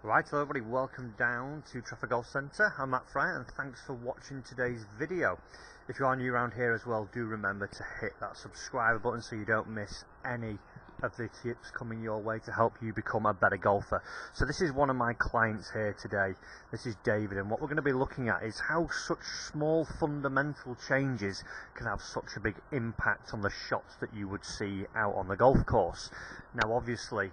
Right, hello everybody, welcome down to Trafford Golf Centre. I'm Matt Fry and thanks for watching today's video. If you are new around here as well, do remember to hit that subscribe button so you don't miss any of the tips coming your way to help you become a better golfer. So this is one of my clients here today. This is David, and what we're going to be looking at is how such small fundamental changes can have such a big impact on the shots that you would see out on the golf course. Now obviously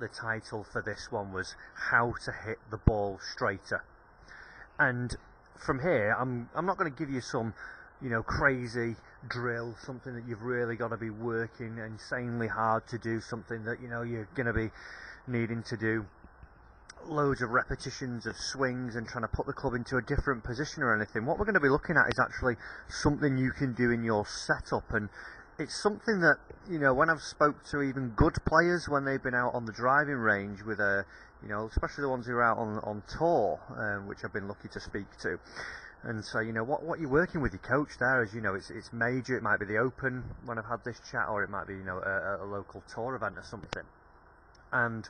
the title for this one was how to hit the ball straighter, and from here I'm not going to give you some crazy drill, something that you've really got to be working insanely hard to do, something that you're going to be needing to do loads of repetitions of swings and trying to put the club into a different position or anything. What we're going to be looking at is actually something you can do in your setup, and it's something that, when I've spoke to even good players when they've been out on the driving range with especially the ones who are out on tour, which I've been lucky to speak to, and so what you're working with your coach there is it's major. It might be the Open when I've had this chat, or it might be a local tour event or something, and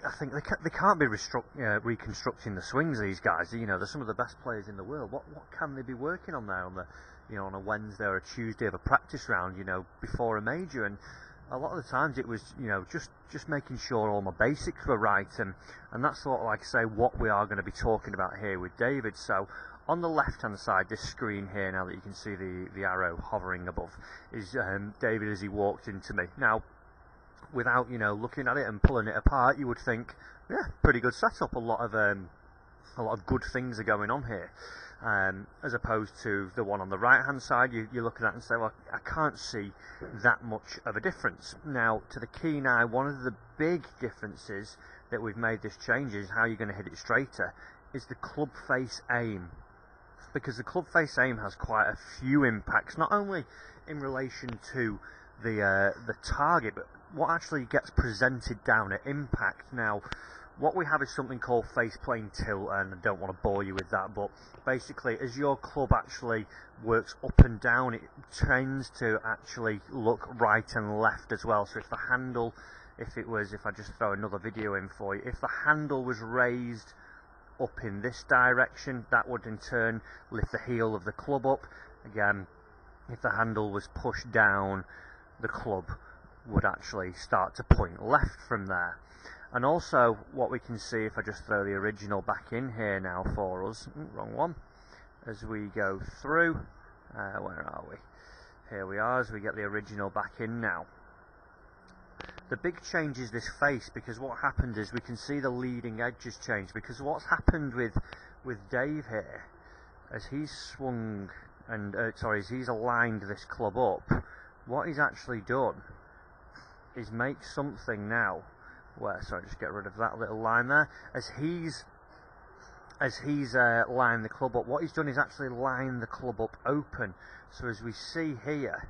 I think they can't be reconstructing the swings. These guys, they're some of the best players in the world. What can they be working on there on the on a Wednesday or a Tuesday of a practice round, before a major? And a lot of the times it was, just making sure all my basics were right, and that's sort of, like I say, what we are going to be talking about here with David. So on the left hand side, this screen here, now that you can see the arrow hovering above, is David as he walked into me. Now, without looking at it and pulling it apart, you would think, yeah, pretty good setup. A lot of good things are going on here. As opposed to the one on the right hand side, you look at that and say, well, I can't see that much of a difference. Now, to the keen eye, one of the big differences that we've made this change is how you're going to hit it straighter, is the club face aim. Because the club face aim has quite a few impacts, not only in relation to the target, but what actually gets presented down at impact. Now, what we have is something called face plane tilt, and I don't want to bore you with that, but basically as your club actually works up and down, it tends to actually look right and left as well. So if the handle, if I just throw another video in for you, if the handle was raised up in this direction, that would in turn lift the heel of the club up. Again, if the handle was pushed down, the club would actually start to point left from there. And also what we can see, if I just throw the original back in here now for us, wrong one, as we go through, where are we? Here we are, as we get the original back in now. The big change is this face, because what happened is we can see the leading edges change, because what's happened with Dave here, as he's swung, and as he's aligned this club up, what he's actually done is make something now where, just get rid of that little line there, as he's lined the club up, what he's done is actually line the club up open. So as we see here,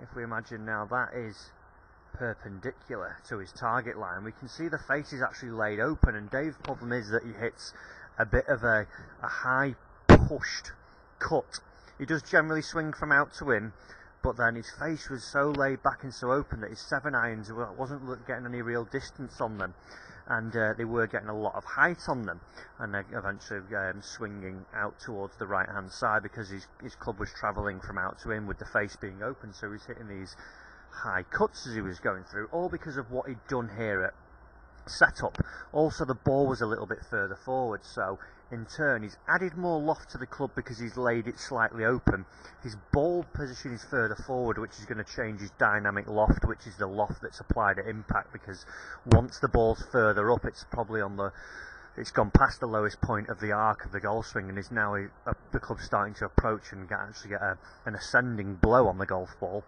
if we imagine now that is perpendicular to his target line, we can see the face is actually laid open, and Dave's problem is that he hits a bit of a high pushed cut. He does generally swing from out to in, but then his face was so laid back and so open that his 7-irons wasn't getting any real distance on them, and they were getting a lot of height on them, and eventually swinging out towards the right hand side, because his club was travelling from out to in with the face being open, so he was hitting these high cuts as he was going through, all because of what he'd done here at setup. Also, the ball was a little bit further forward, so in turn he's added more loft to the club because he's laid it slightly open. His ball position is further forward, which is going to change his dynamic loft, which is the loft that's applied at impact, because once the ball's further up, it's probably it's gone past the lowest point of the arc of the golf swing, and is now the club starting to approach and actually get an ascending blow on the golf ball.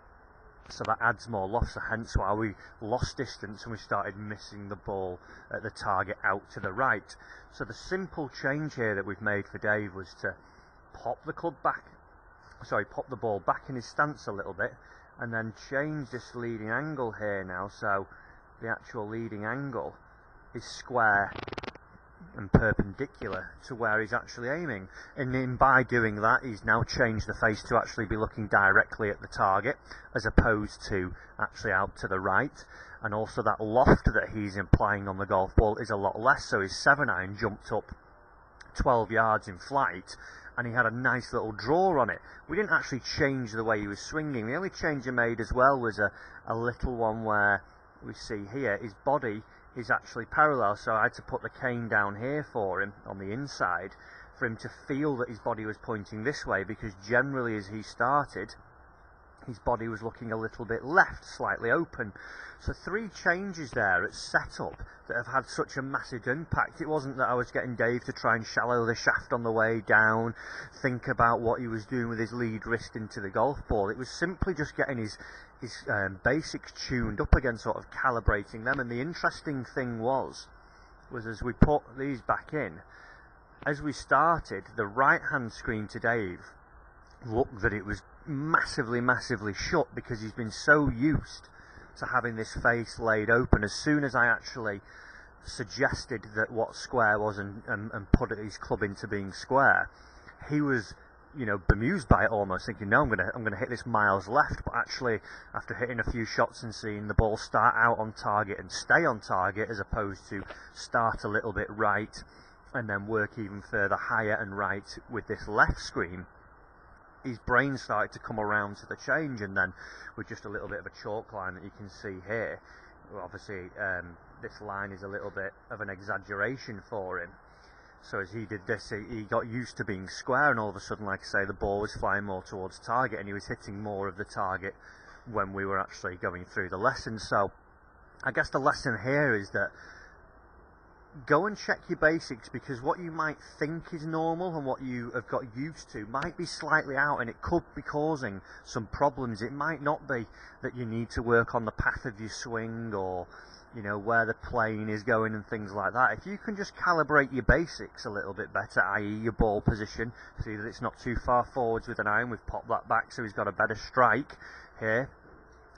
So that adds more loft, so hence why we lost distance and we started missing the ball at the target out to the right. So the simple change here that we've made for Dave was to pop the ball back in his stance a little bit, and then change this leading angle here now, so the actual leading angle is square and perpendicular to where he's actually aiming. And by doing that, he's now changed the face to actually be looking directly at the target as opposed to actually out to the right. And also that loft that he's implying on the golf ball is a lot less, so his 7-iron jumped up 12 yards in flight and he had a nice little draw on it. We didn't actually change the way he was swinging. The only change I made as well was a little one where we see here his body is actually parallel, so I had to put the cane down here for him on the inside for him to feel that his body was pointing this way, because generally as he started his body was looking a little bit left, slightly open. So 3 changes there at setup that have had such a massive impact. It wasn't that I was getting Dave to try and shallow the shaft on the way down, think about what he was doing with his lead wrist into the golf ball. It was simply just getting his basics tuned up again, sort of calibrating them. And the interesting thing was as we put these back in, as we started, the right hand screen to Dave looked that it was massively shut, because he's been so used to having this face laid open. As soon as I actually suggested that what square was and put his club into being square, he was, you know, bemused by it almost, thinking, no, I'm gonna hit this miles left. But actually, after hitting a few shots and seeing the ball start out on target and stay on target, as opposed to start a little bit right and then work even further higher and right with this left screen, his brain started to come around to the change. And then with just a little bit of a chalk line that you can see here, well, obviously this line is a little bit of an exaggeration for him. So as he did this, he got used to being square, and all of a sudden, like I say, the ball was flying more towards target and he was hitting more of the target when we were actually going through the lesson. So I guess the lesson here is that go and check your basics, because what you might think is normal and what you have got used to might be slightly out, and it could be causing some problems. It might not be that you need to work on the path of your swing, or, you know, where the plane is going and things like that. If you can just calibrate your basics a little bit better, i.e. your ball position, see that it's not too far forwards with an iron, we've popped that back so he's got a better strike here.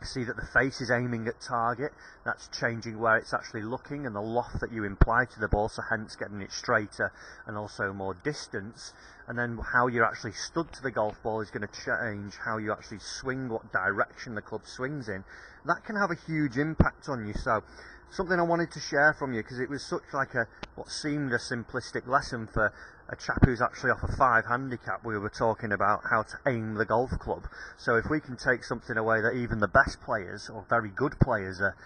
See that the face is aiming at target, that's changing where it's actually looking, and the loft that you imply to the ball, so hence getting it straighter and also more distance. And then how you're actually stood to the golf ball is going to change how you actually swing, what direction the club swings in. That can have a huge impact on you. So something I wanted to share from you, because it was such like what seemed a simplistic lesson for a chap who's actually off a 5 handicap. We were talking about how to aim the golf club. So if we can take something away that even the best players, or very good players, are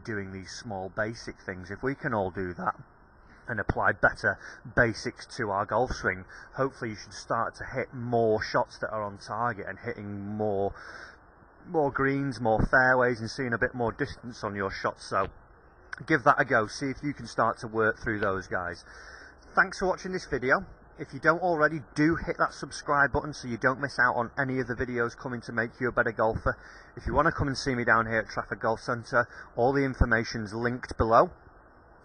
doing these small basic things, if we can all do that and apply better basics to our golf swing, hopefully you should start to hit more shots that are on target and hitting more greens, more fairways, and seeing a bit more distance on your shots. So give that a go, see if you can start to work through those, guys. Thanks for watching this video. If you don't already, do hit that subscribe button so you don't miss out on any of the videos coming to make you a better golfer. If you want to come and see me down here at Trafford Golf Centre, all the information's linked below.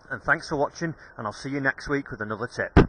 And thanks for watching, and I'll see you next week with another tip.